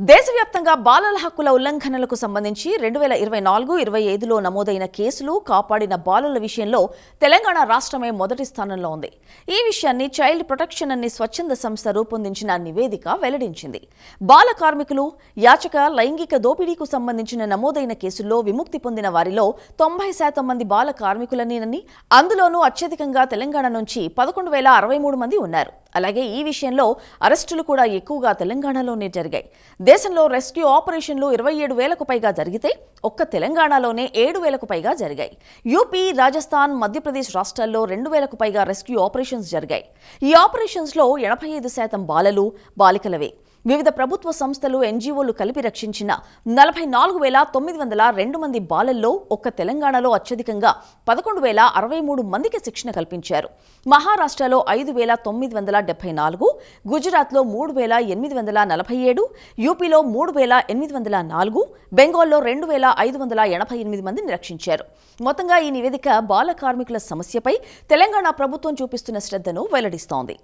దేశవ్యాప్తంగా బాలల హక్కుల ఉల్లంఘనలకు సంబంధించి 2024-25లో నమోదైన కేసులు, కాపాడిన బాలల విషయంలో తెలంగాణ రాష్ట్రమే మొదటి స్థానంలో ఉంది. ఈ విషయాన్ని చైల్డ్ ప్రొటెక్షన్ అనే స్వచ్ఛంద సంస్థ రూపొందించిన నివేదిక వెల్లడించింది. బాల కార్మికులు, యాచక, లైంగిక దోపిడీకు సంబంధించిన నమోదైన కేసుల్లో విముక్తి పొందిన వారిలో 90% మంది బాల కార్మికులనేనని, అందులోనూ అత్యధికంగా తెలంగాణ నుంచి 11,063 మంది ఉన్నారు. అలాగే ఈ విషయంలో అరెస్టులు కూడా ఎక్కువగా తెలంగాణలోనే జరిగాయి. దేశంలో రెస్క్యూ ఆపరేషన్లు 27,000కు పైగా జరిగితే ఒక్క తెలంగాణలోనే 7,000కు పైగా జరిగాయి. యూపీ, రాజస్థాన్, మధ్యప్రదేశ్ రాష్ట్రాల్లో 2,000కు పైగా రెస్క్యూ ఆపరేషన్స్ జరిగాయి. ఈ ఆపరేషన్స్లో 85% బాలలు, బాలికలవే. వివిధ ప్రభుత్వ సంస్థలు, ఎన్జీఓలు కలిపి రక్షించిన 44,902 మంది బాలల్లో ఒక్క తెలంగాణలో అత్యధికంగా 11,063 మందికి శిక్షణ కల్పించారు. మహారాష్ట్రలో 5,974, గుజరాత్లో 3,847, యూపీలో 3,804, బెంగాల్లో 2,588 మందిని రక్షించారు. మొత్తంగా ఈ నివేదిక బాల కార్మికుల సమస్యపై తెలంగాణ ప్రభుత్వం చూపిస్తున్న శ్రద్ధను వెల్లడిస్తోంది.